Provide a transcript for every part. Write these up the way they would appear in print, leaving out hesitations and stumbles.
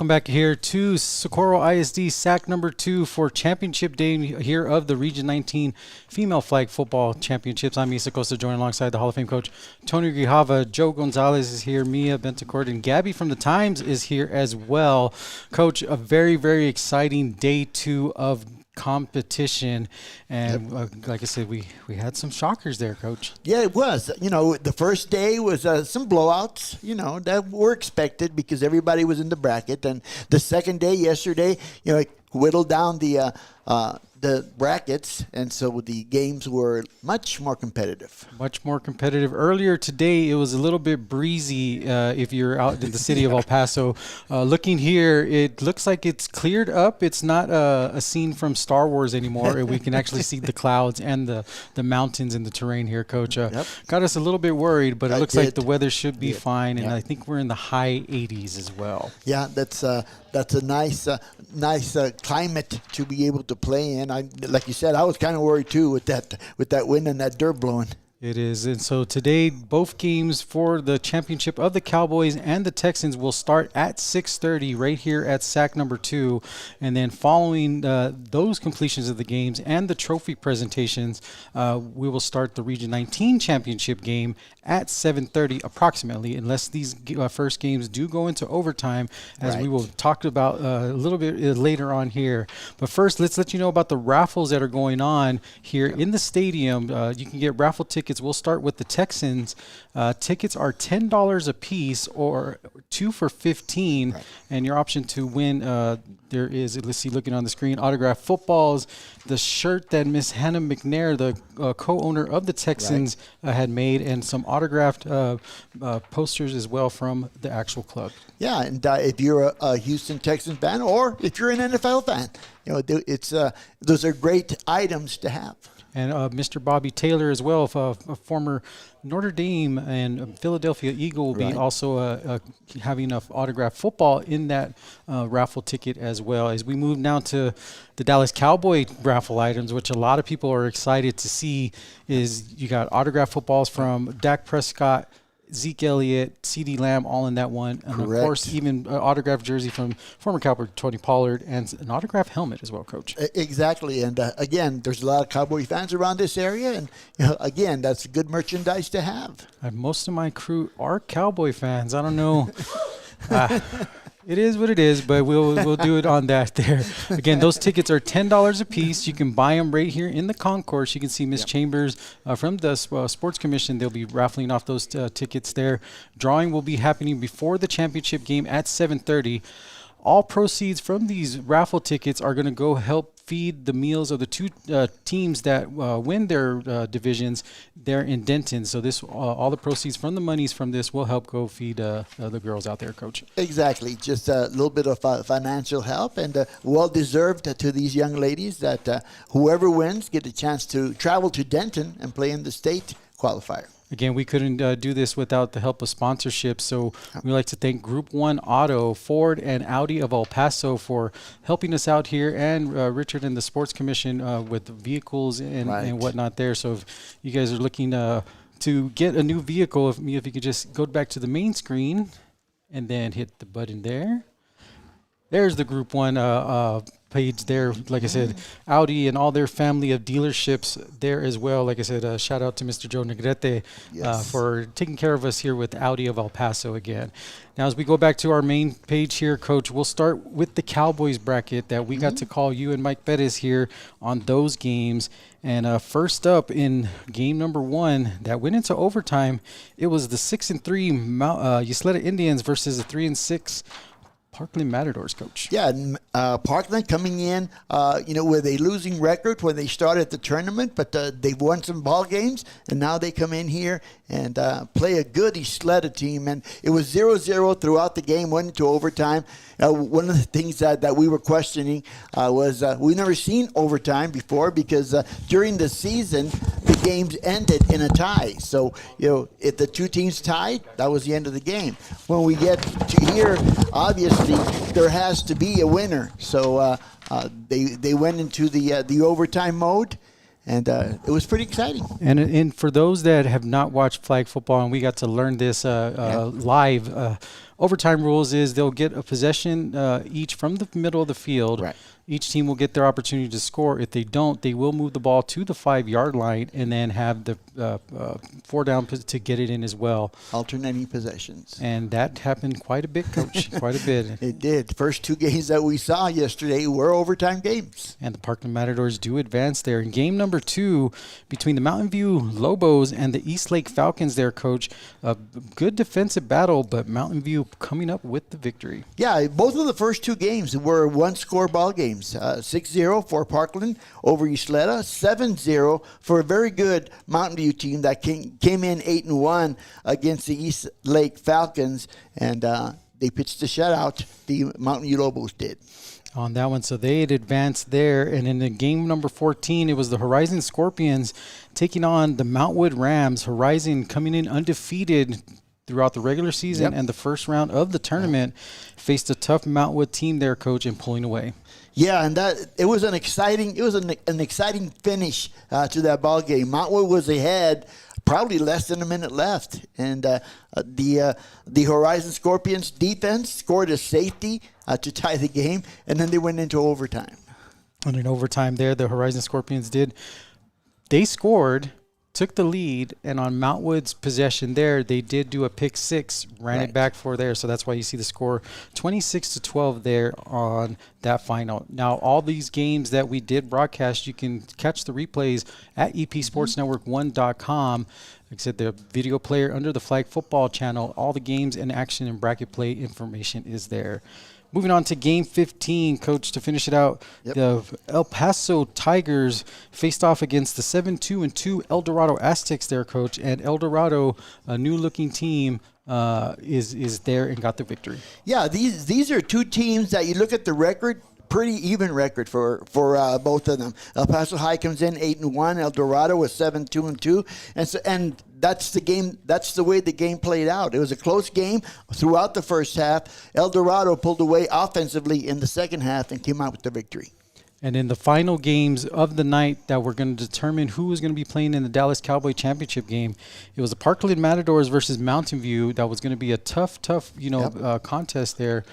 Welcome back here to Socorro ISD, sack number 2 for championship day here of the Region 19 Female Flag Football Championships. I'm Isa Costa, joined alongside the Hall of Fame coach Tony Grijalva. Joe Gonzalez is here, Mia Bentecourt, and Gabby from the Times is here as well. Coach, a very, very exciting day 2 of competition, and like I said, we had some shockers there, Coach. Yeah, it was. The first day was some blowouts, that were expected because everybody was in the bracket. And the second day, yesterday, it whittled down the brackets, and so the games were much more competitive. Much more competitive. Earlier today, it was a little bit breezy if you're out in the city of El Paso. Looking here, it looks like it's cleared up. It's not a scene from Star Wars anymore. We can actually see the clouds and the mountains and the terrain here, Coach. Got us a little bit worried, but it looks like the weather should be fine, and I think we're in the high 80s as well. Yeah, that's a nice climate to be able to play in. Like you said, I was kind of worried too with that wind and that dirt blowing. It is. And so today, both games for the championship of the Cowboys and the Texans will start at 6:30 right here at sack number 2. And then following those completions of the games and the trophy presentations, we will start the Region 19 championship game at 7:30 approximately, unless these first games do go into overtime, as we will talk about a little bit later on here. But first, let's let you know about the raffles that are going on here in the stadium. You can get raffle tickets. We'll start with the Texans. Tickets are $10 a piece, or 2 for $15, and your option to win, there is, let's see, looking on the screen, autographed footballs, the shirt that Miss Hannah McNair, the co-owner of the Texans, had made, and some autographed posters as well from the actual club. Yeah, and if you're a Houston Texans fan, or if you're an NFL fan, it's those are great items to have. And Mr. Bobby Taylor as well, a former Notre Dame and Philadelphia Eagle, will be also having enough autographed football in that raffle ticket as well. As we move now to the Dallas Cowboy raffle items, which a lot of people are excited to see, is you got autographed footballs from Dak Prescott, Zeke Elliott, CeeDee Lamb, all in that one. And, of course, even an autographed jersey from former Cowboy Tony Pollard, and an autographed helmet as well, Coach. Exactly. And, again, there's a lot of Cowboy fans around this area. And, again, that's good merchandise to have. Most of my crew are Cowboy fans. I don't know. It is what it is, but we'll do it on that there. Again, those tickets are $10 a piece. You can buy them right here in the concourse. You can see Miss Chambers from the Sports Commission. They'll be raffling off those tickets there. Drawing will be happening before the championship game at 7:30. All proceeds from these raffle tickets are going to go help feed the meals of the two teams that win their divisions there in Denton. So this, all the proceeds from the monies from this will help go feed the girls out there, Coach. Exactly. Just a little bit of financial help, and well-deserved to these young ladies that whoever wins get a chance to travel to Denton and play in the state qualifier. Again, we couldn't do this without the help of sponsorships, so we'd like to thank Group 1 Auto, Ford, and Audi of El Paso for helping us out here, and Richard and the Sports Commission with vehicles and whatnot there. So if you guys are looking to get a new vehicle, if you could just go back to the main screen and then hit the button there. There's the Group 1 page there. Like I said, Audi and all their family of dealerships there as well. Like I said, shout out to Mr. Joe Negrete for taking care of us here with Audi of El Paso again. Now, as we go back to our main page here, Coach, we'll start with the Cowboys bracket that we got to call you and Mike Bettis here on those games. And first up in game number 1 that went into overtime, it was the 6-3 Ysleta Indians versus the 3-6 Parkland Matadors, Coach. Yeah, Parkland coming in, with a losing record when they started the tournament, but they've won some ball games, and now they come in here and play a good Ysleta team. And it was 0-0 throughout the game, went into overtime. One of the things that we were questioning was we've never seen overtime before, because during the season, the games ended in a tie. So, if the two teams tied, that was the end of the game. When we get to here, obviously, there has to be a winner. So they went into the overtime mode, and it was pretty exciting. And for those that have not watched flag football, and we got to learn this live overtime rules is they'll get a possession each from the middle of the field. Right. Each team will get their opportunity to score. If they don't, they will move the ball to the 5-yard line and then have the 4 down to get it in as well. Alternating possessions. And that happened quite a bit, Coach, quite a bit. It did. First 2 games that we saw yesterday were overtime games. And the Parkland Matadors do advance there. In game number 2, between the Mountain View Lobos and the Eastlake Falcons there, Coach, a good defensive battle, but Mountain View coming up with the victory. Yeah, both of the first 2 games were one-score ball games. 6-0 for Parkland over Ysleta, 7-0 for a very good Mountain View team that came in 8-1 against the East Lake Falcons, and they pitched a shutout. The Mountain View Lobos did. On that one, so they had advanced there. And in the game number 14, it was the Horizon Scorpions taking on the Mountwood Rams. Horizon coming in undefeated throughout the regular season and the first round of the tournament, faced a tough Mountwood team there, Coach, and pulling away. Yeah, and that it was an exciting finish to that ball game. Mountwood was ahead, probably less than a minute left, and the Horizon Scorpions defense scored a safety to tie the game, and then they went into overtime. And in overtime there, the Horizon Scorpions they scored, took the lead, and on Mountwood's possession there, they did do a pick 6, ran it back for there. So that's why you see the score 26-12 there on that final. Now, all these games that we did broadcast, you can catch the replays at epsportsnetwork1.com. Like I said, the video player under the Flag Football channel, all the games and action and bracket play information is there. Moving on to game 15, Coach, to finish it out, the El Paso Tigers faced off against the 7-2-2 El Dorado Aztecs there, Coach. And El Dorado, a new-looking team, is there and got the victory. Yeah, these are 2 teams that you look at the record, pretty even record for both of them. El Paso High comes in 8-1. El Dorado was 7-2-2, and that's the game. That's the way the game played out. It was a close game throughout the first half. El Dorado pulled away offensively in the second half and came out with the victory. And in the final games of the night that were going to determine who was going to be playing in the Dallas Cowboy Championship game, it was the Parkland Matadors versus Mountain View. That was going to be a tough, contest there.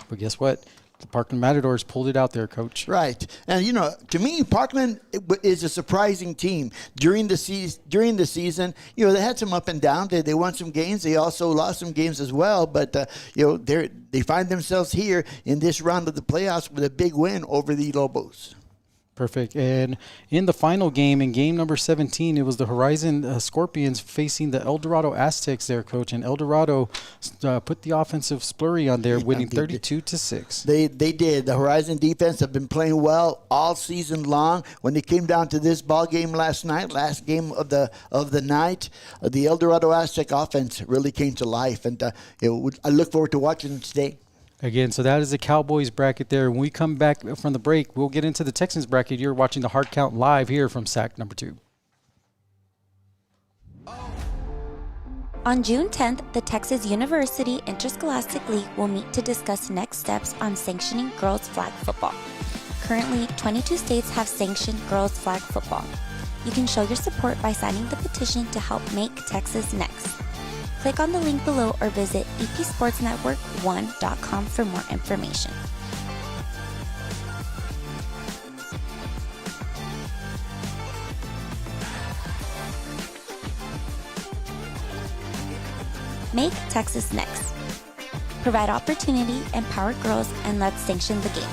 But guess what? The Parkland Matadors pulled it out there, Coach. Right. And, to me, Parkland is a surprising team. During the season, they had some up and down. They won some games. They also lost some games as well. But, they find themselves here in this round of the playoffs with a big win over the Lobos. Perfect. And in the final game, in game number 17, it was the Horizon Scorpions facing the El Dorado Aztecs there, Coach. And El Dorado put the offensive splurry on there, winning 32-6. They did. The Horizon defense have been playing well all season long. When they came down to this ball game last game of the night, the El Dorado Aztec offense really came to life. And I look forward to watching them today. Again, so that is the Cowboys bracket there. When we come back from the break, we'll get into the Texans bracket. You're watching the Hard Count live here from SAC number 2. On June 10th, the Texas University Interscholastic League will meet to discuss next steps on sanctioning girls flag football. Currently, 22 states have sanctioned girls flag football. You can show your support by signing the petition to help make Texas next. Click on the link below or visit epsportsnetwork1.com for more information. Make Texas next. Provide opportunity, empower girls, and let's sanction the game.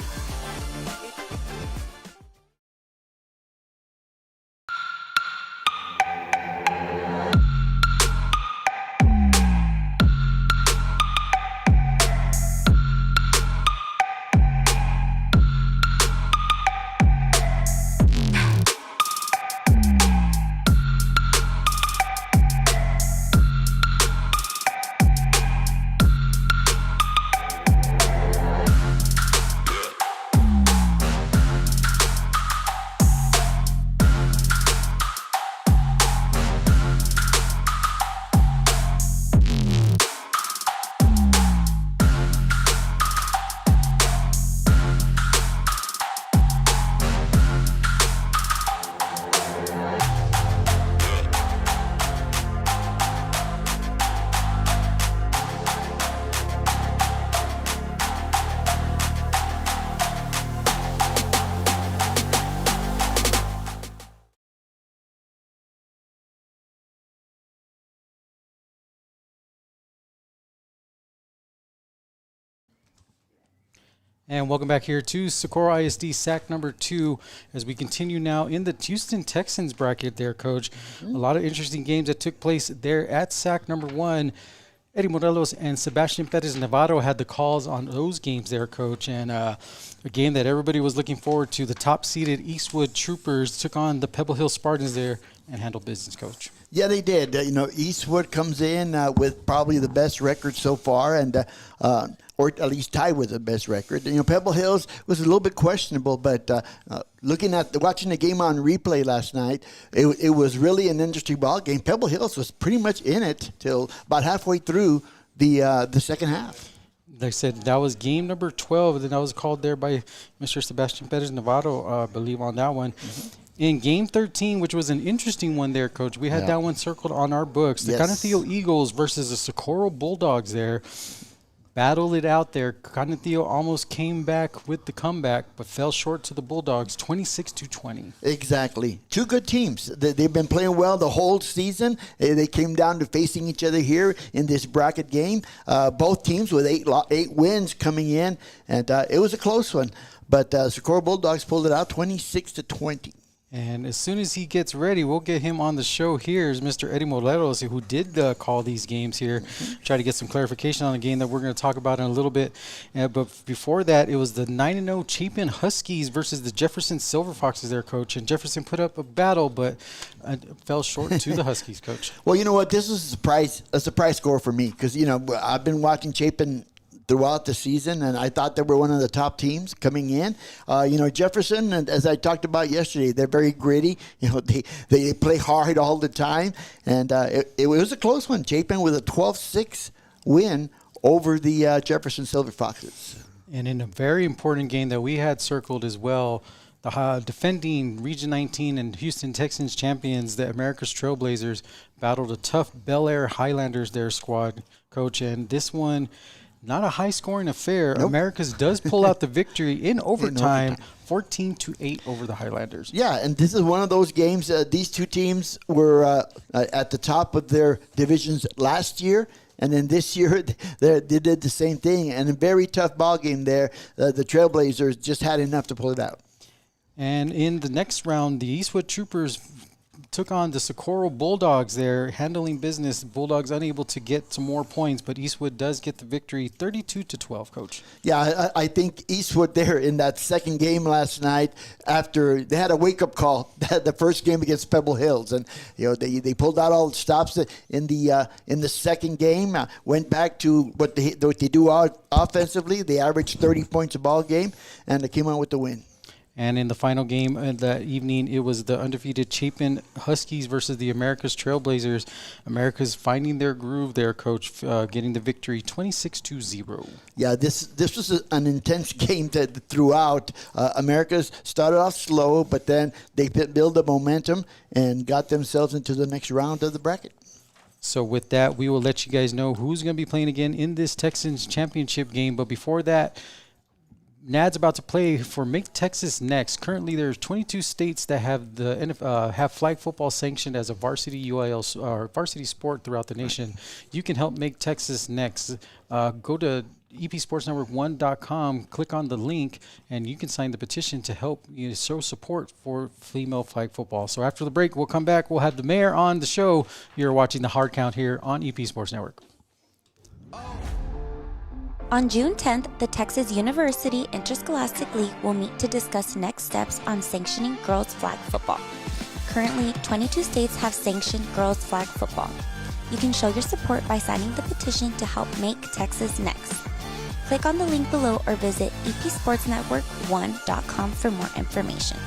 And welcome back here to Socorro ISD sack number 2 as we continue now in the Houston Texans bracket there, Coach. A lot of interesting games that took place there at sack number 1. Eddie Morelos and Sebastian Perez Navarro had the calls on those games there, Coach. And a game that everybody was looking forward to. The top-seeded Eastwood Troopers took on the Pebble Hill Spartans there and handled business, Coach. Yeah, they did. Eastwood comes in with probably the best record so far, and or at least tied with the best record. Pebble Hills was a little bit questionable, but watching the game on replay last night, it was really an interesting ball game. Pebble Hills was pretty much in it till about halfway through the second half. They said that was game number 12, and that was called there by Mr. Sebastian Perez Navarro, I believe, on that one. In game 13, which was an interesting one there, Coach, we had that one circled on our books. The Canutillo Eagles versus the Socorro Bulldogs there. Battled it out there. Canutillo almost came back with the comeback, but fell short to the Bulldogs, 26-20. Exactly. Two good teams. They've been playing well the whole season. They came down to facing each other here in this bracket game. Both teams with 8 wins coming in, and it was a close one. But Socorro Bulldogs pulled it out 26-20. And as soon as he gets ready, we'll get him on the show here. Is Mr. Eddie Morelos, who did call these games here. Try to get some clarification on the game that we're going to talk about in a little bit. But before that, it was the 9-0 Chapin Huskies versus the Jefferson Silver Foxes there, Coach. And Jefferson put up a battle, but fell short to the Huskies, Coach. Well, you know what? This was a surprise score for me because, I've been watching Chapin throughout the season, and I thought they were one of the top teams coming in. Jefferson, and as I talked about yesterday, they're very gritty. They play hard all the time, and it was a close one. Chapin with a 12-6 win over the Jefferson Silver Foxes. And in a very important game that we had circled as well, the defending Region 19 and Houston Texans champions, the America's Trailblazers, battled a tough Bel Air Highlanders their squad, Coach, and this one, not a high-scoring affair. Nope. America's does pull out the victory in overtime, 14-8 over the Highlanders. Yeah, and this is one of those games. These two teams were at the top of their divisions last year, and then this year they did the same thing. And a very tough ball game there. The Trailblazers just had enough to pull it out. And in the next round, the Eastwood Troopers took on the Socorro Bulldogs there, handling business. Bulldogs unable to get some more points, but Eastwood does get the victory, 32-12, Coach. Yeah, I think Eastwood there in that second game last night, after they had a wake-up call, the first game against Pebble Hills, and they pulled out all the stops in the second game, went back to what they do offensively. They averaged 30 points a ball game, and they came out with the win. And in the final game of that evening, it was the undefeated Chapin Huskies versus the America's Trailblazers. America's finding their groove there, Coach, getting the victory 26-0. Yeah, this was an intense game throughout. America's started off slow, but then they built the momentum and got themselves into the next round of the bracket. So with that, we will let you guys know who's going to be playing again in this Texans championship game. But before that, NAD's about to play for Make Texas Next. Currently, there's 22 states that have have flag football sanctioned as a varsity UIL or varsity sport throughout the nation. You can help Make Texas Next. Go to EPSportsNetwork1.com, click on the link, and you can sign the petition to help show support for female flag football. So after the break, we'll come back. We'll have the mayor on the show. You're watching the Hard Count here on EP Sports Network. On June 10th, the Texas University Interscholastic League will meet to discuss next steps on sanctioning girls flag football. Currently, 22 states have sanctioned girls flag football. You can show your support by signing the petition to help Make Texas Next. Click on the link below or visit EPSportsNetwork1.com for more information.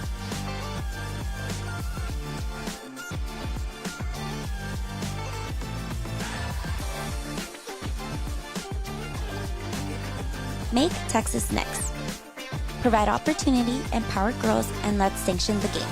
Make Texas Next. Provide opportunity, empower girls, and let's sanction the game.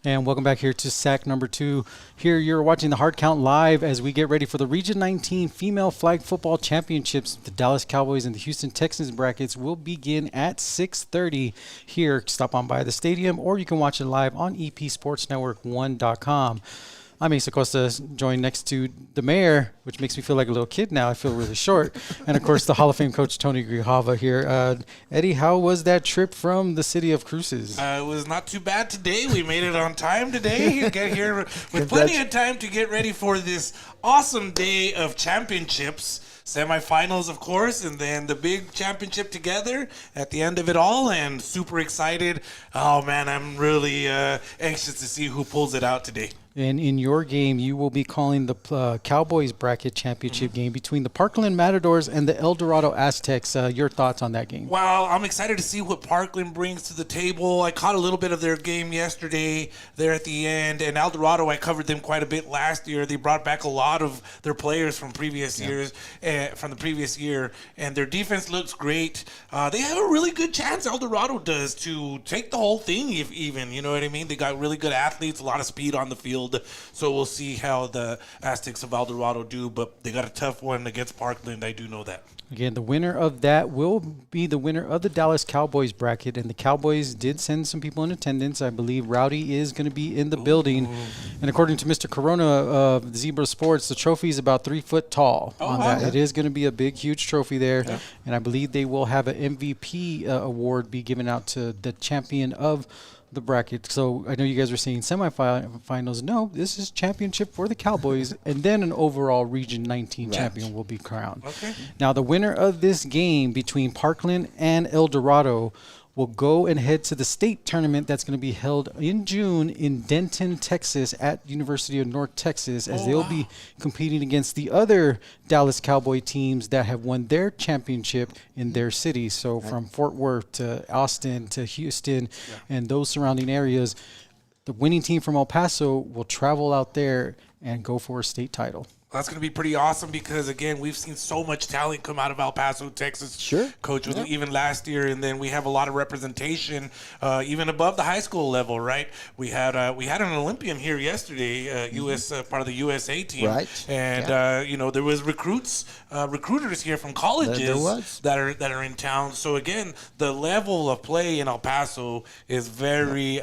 And welcome back here to sack number 2. Here you're watching the Hard Count live as we get ready for the Region 19 Female Flag Football Championships. The Dallas Cowboys and the Houston Texans brackets will begin at 6:30 here. Stop on by the stadium, or you can watch it live on EPSportsNetwork1.com. I'm Asa Costa, joined next to the mayor, which makes me feel like a little kid now. I feel really short. And, of course, the Hall of Fame coach, Tony Grijalva here. Eddie, how was that trip from the city of Cruces? It was not too bad today. We made it on time today. Get here with plenty of time to get ready for this awesome day of championships. Semifinals, of course, and then the big championship together at the end of it all, and super excited. Oh, man, I'm really anxious to see who pulls it out today. And in your game, you will be calling the Cowboys bracket championship game between the Parkland Matadors and the El Dorado Aztecs. Your thoughts on that game? Well, I'm excited to see what Parkland brings to the table. I caught a little bit of their game yesterday there at the end. And El Dorado, I covered them quite a bit last year. They brought back a lot of their players from previous years, from the previous year. And their defense looks great. They have a really good chance, El Dorado does, to take the whole thing even. You know what I mean? They got really good athletes, a lot of speed on the field. So we'll see how the Aztecs of El Dorado do, but they got a tough one against Parkland. I do know that. Again, the winner of that will be the winner of the Dallas Cowboys bracket, and the Cowboys did send some people in attendance. I believe Rowdy is going to be in the building, and according to Mr. Corona of Zebra Sports, the trophy is about 3 foot tall on that. It is going to be a big, huge trophy there, and I believe they will have an MVP award be given out to the champion of the bracket. So I know you guys are saying semifinals. No, this is championship for the Cowboys, and then an overall Region 19 champion will be crowned. Okay. Now, the winner of this game between Parkland and El Dorado will go and head to the state tournament that's going to be held in June in Denton, Texas at University of North Texas, as they'll be competing against the other Dallas Cowboy teams that have won their championship in their city. So from Fort Worth to Austin to Houston and those surrounding areas, the winning team from El Paso will travel out there and go for a state title. That's going to be pretty awesome because, again, we've seen so much talent come out of El Paso, Texas. Sure. Coach, even last year, and then we have a lot of representation even above the high school level, right? We had an Olympian here yesterday, part of the USA team. Right. And, there was recruiters here from colleges that are in town. So, again, the level of play in El Paso is very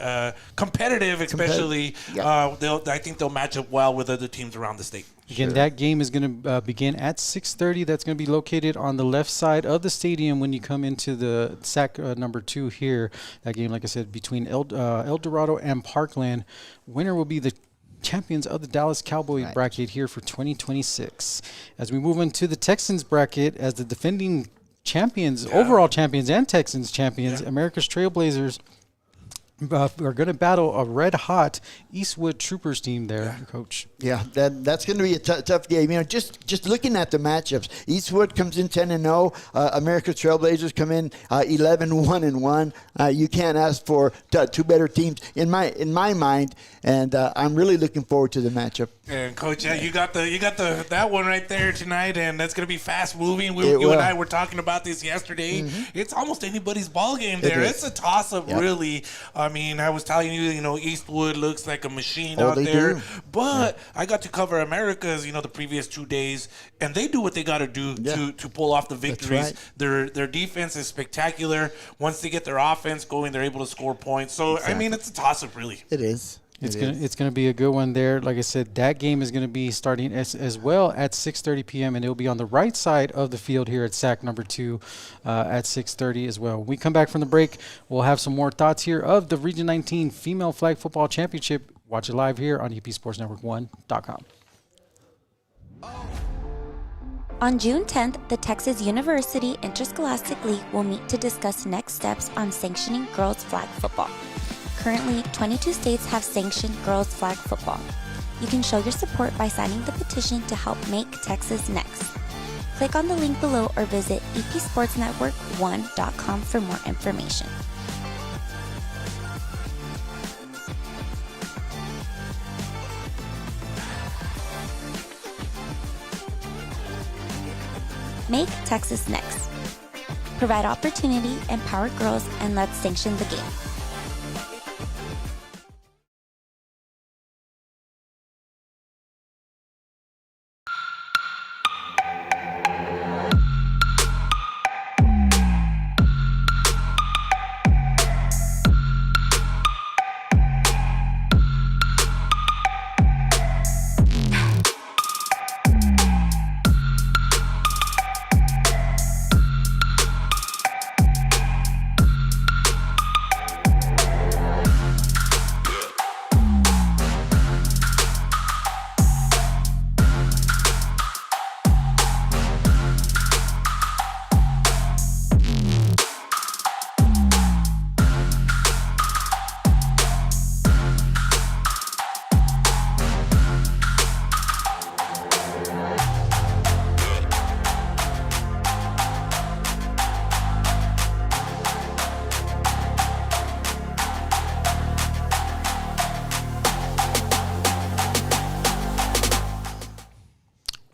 competitive, especially. I think they'll match up well with other teams around the state. Again, that game is going to begin at 6:30. That's going to be located on the left side of the stadium when you come into the sack number 2 here. That game, like I said, between El Dorado and Parkland. Winner will be the champions of the Dallas Cowboys bracket here for 2026. As we move into the Texans bracket, as the defending champions, overall champions and Texans champions, America's Trailblazers are going to battle a red-hot Eastwood Troopers team there, Coach. Yeah, that's going to be a tough game. Just looking at the matchups, Eastwood comes in 10-0. America's Trailblazers come in 11-1-1. You can't ask for two better teams in my mind, and I'm really looking forward to the matchup. And Coach, you got that one right there tonight, and that's going to be fast moving. You and I were talking about this yesterday. Mm-hmm. It's almost anybody's ball game there. It's a toss-up, really. I mean, I was telling you, Eastwood looks like a machine out there. But I got to cover America's, the previous 2 days, and they do what they got to do to pull off the victories. Right. Their defense is spectacular. Once they get their offense going, they're able to score points. So, I mean, it's a toss-up, really. It is. It's gonna be a good one there. Like I said, that game is gonna be starting as well at 6:30 p.m. and it'll be on the right side of the field here at sack number 2 at 6:30 as well. When we come back from the break, we'll have some more thoughts here of the Region 19 Female Flag Football Championship. Watch it live here on EPSportsNetwork1.com. On June 10th, the Texas University Interscholastic League will meet to discuss next steps on sanctioning girls flag football. Currently, 22 states have sanctioned girls flag football. You can show your support by signing the petition to help make Texas next. Click on the link below or visit EPSportsNetwork1.com for more information. Make Texas next. Provide opportunity, empower girls, and let's sanction the game.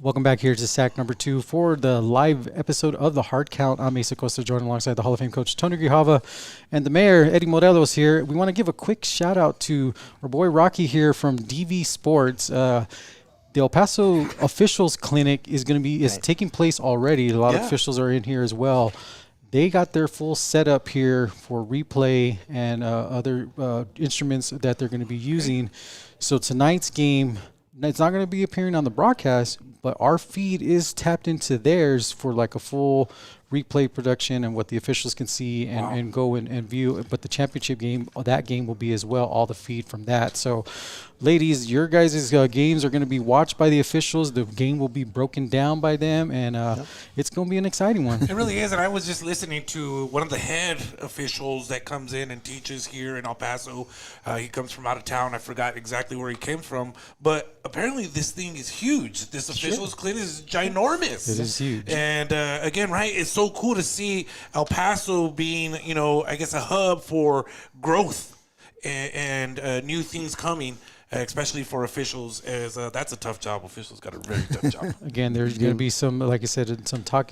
Welcome back here to sack number 2 for the live episode of the Hard Count. I'm Asa Costa, joined alongside the Hall of Fame coach Tony Grijalva and the mayor, Eddie Morelos here. We want to give a quick shout out to our boy Rocky here from DV Sports. The El Paso Officials Clinic is taking place already. A lot of officials are in here as well. They got their full setup here for replay and other instruments that they're going to be using. So tonight's game, it's not going to be appearing on the broadcast, but our feed is tapped into theirs for like a full replay production and what the officials can see and go and view. But the championship game, that game will be as well, all the feed from that. So, ladies, your guys' games are going to be watched by the officials. The game will be broken down by them, and it's going to be an exciting one. It really is, and I was just listening to one of the head officials that comes in and teaches here in El Paso. He comes from out of town. I forgot exactly where he came from, but apparently this thing is huge. This officials clinic is ginormous. It is huge. And again, right, it's so cool to see El Paso being, I guess, a hub for growth and new things coming. Especially for officials, as that's a tough job. Officials got a very tough job. Again, there's going to be some, like I said, some top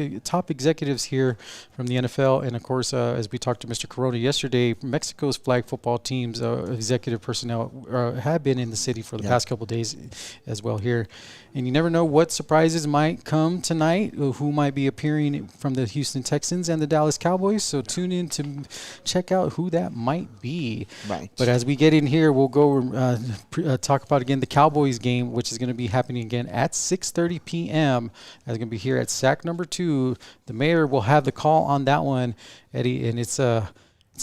executives here from the NFL. And, of course, as we talked to Mr. Corona yesterday, Mexico's flag football team's executive personnel have been in the city for the past couple of days as well here. And you never know what surprises might come tonight, who might be appearing from the Houston Texans and the Dallas Cowboys. So tune in to check out who that might be. Right. But as we get in here, we'll go talk about, again, the Cowboys game, which is going to be happening again at 6:30 p.m. That's going to be here at sack number 2. The mayor will have the call on that one, Eddie, and it's an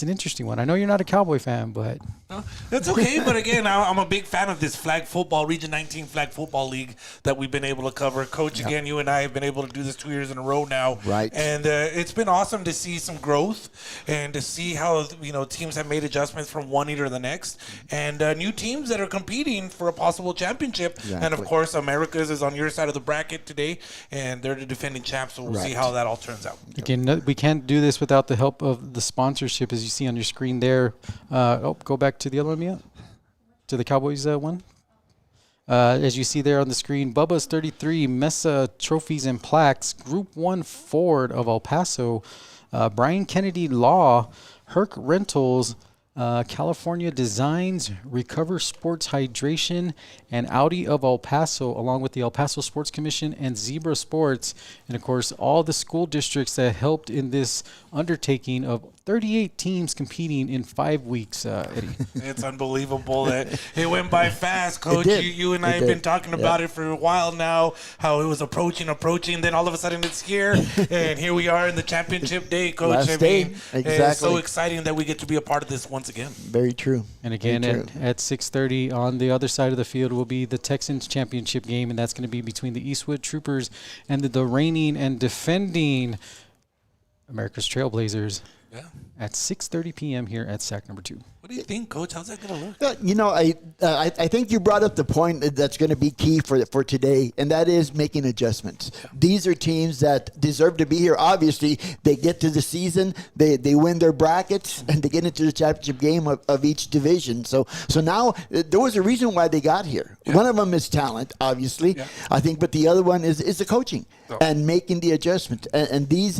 interesting one. I know you're not a Cowboy fan, but... No, that's okay, but again, I'm a big fan of this flag football, Region 19 flag football league that we've been able to cover. Coach, again, you and I have been able to do this 2 years in a row now. Right. And it's been awesome to see some growth and to see how, teams have made adjustments from one year to the next and new teams that are competing for a possible championship. Exactly. And, of course, America's is on your side of the bracket today, and they're the defending champs, so we'll see how that all turns out. Again, we can't do this without the help of the sponsorship, as you see on your screen there. Go back to the other one, Mia, to the Cowboys one. As you see there on the screen, Bubba's 33, Mesa Trophies and Plaques, Group 1 Ford of El Paso, Brian Kennedy Law, Herc Rentals, California Designs, Recover Sports Hydration, and Audi of El Paso, along with the El Paso Sports Commission and Zebra Sports. And, of course, all the school districts that helped in this undertaking of 38 teams competing in 5 weeks, Eddie. It's unbelievable that it went by fast, Coach. You and I have been talking about it for a while now, how it was approaching. Then all of a sudden it's here, and here we are in the championship day, Coach. Last day. Exactly. It's so exciting that we get to be a part of this once again. Very true. And again, at 6:30 on the other side of the field will be the Texans championship game, and that's going to be between the Eastwood Troopers and the reigning and defending America's Trailblazers. Yeah. At 6:30 p.m. here at sack number 2. What do you think, Coach? How's that going to look? I think you brought up the point that's going to be key for today, and that is making adjustments. These are teams that deserve to be here. Obviously, they get to the season, they win their brackets, and they get into the championship game of each division. So now there was a reason why they got here. Yeah. One of them is talent, obviously, I think, but the other one is the coaching and making the adjustments. And these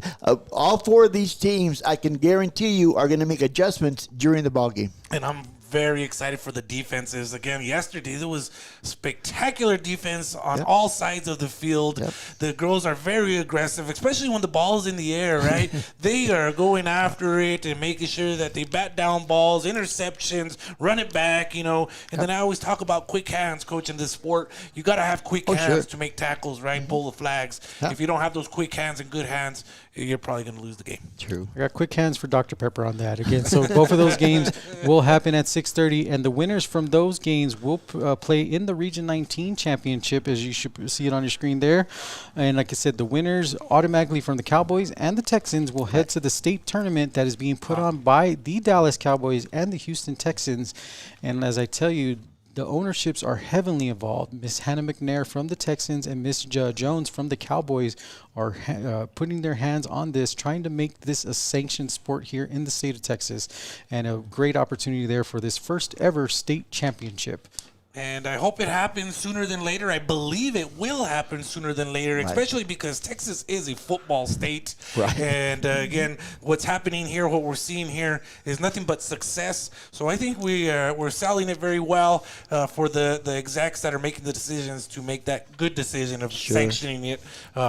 all 4 of these teams, I can guarantee you, are going to make adjustments during the ball game. And I'm very excited for the defenses. Again, yesterday there was spectacular defense on all sides of the field. The girls are very aggressive, especially when the ball's in the air, right? They are going after it and making sure that they bat down balls, interceptions, run it back, And then I always talk about quick hands, Coach, in this sport. You got to have quick hands to make tackles, right? Pull the flags. If you don't have those quick hands and good hands, you're probably going to lose the game. True. I got quick hands for Dr. Pepper on that. Again, so both of those games will happen at 6:30, and the winners from those games will play in the Region 19 championship, as you should see it on your screen there. And like I said, the winners automatically from the Cowboys and the Texans will head to the state tournament that is being put on by the Dallas Cowboys and the Houston Texans. And as I tell you, the ownerships are heavily involved. Miss Hannah McNair from the Texans and Miss Jones from the Cowboys are putting their hands on this, trying to make this a sanctioned sport here in the state of Texas, and a great opportunity there for this first ever state championship. And I hope it happens sooner than later. I believe it will happen sooner than later, especially because Texas is a football state. Right. And again, what's happening here, what we're seeing here is nothing but success. So I think we're selling it very well for the execs that are making the decisions to make that good decision of sanctioning it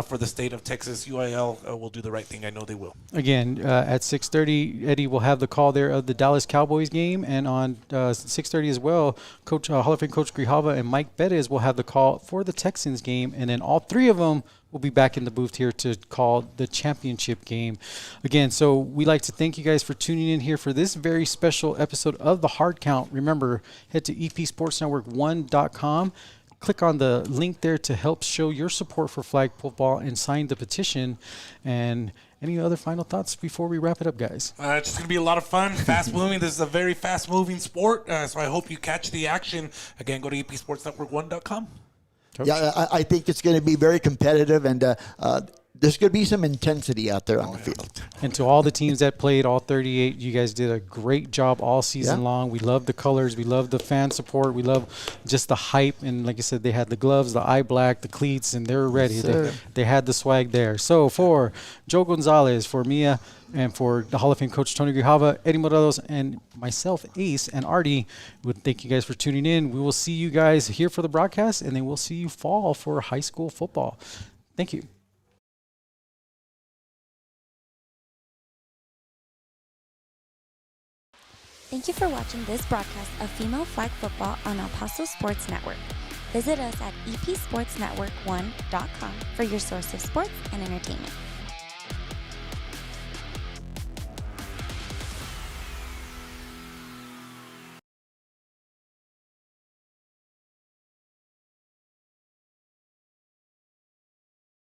for the state of Texas. UIL will do the right thing. I know they will. Again, at 6:30, Eddie will have the call there of the Dallas Cowboys game. And on 6:30 as well, Coach Hall of Fame Coach Grijalva and Mike Bettis will have the call for the Texans game, and then all three of them will be back in the booth here to call the championship game. Again, so we'd like to thank you guys for tuning in here for this very special episode of The Hard Count. Remember, head to epsportsnetwork1.com. Click on the link there to help show your support for flag football and sign the petition. And any other final thoughts before we wrap it up, guys? It's just going to be a lot of fun, fast-moving. This is a very fast-moving sport, so I hope you catch the action. Again, go to epsportsnetwork1.com. Coach? Yeah, I think it's going to be very competitive, and there's going to be some intensity out there on the field. And to all the teams that played, all 38, you guys did a great job all season long. We love the colors. We love the fan support. We love just the hype. And like I said, they had the gloves, the eye black, the cleats, and they were ready. Yes, they had the swag there. So for Joe Gonzalez, for Mia, and for the Hall of Fame Coach Tony Grijalva, Eddie Morelos, and myself, Ace, and Artie, would thank you guys for tuning in. We will see you guys here for the broadcast, and then we'll see you fall for high school football. Thank you. Thank you for watching this broadcast of Female Flag Football on El Paso Sports Network. Visit us at epsportsnetwork1.com for your source of sports and entertainment.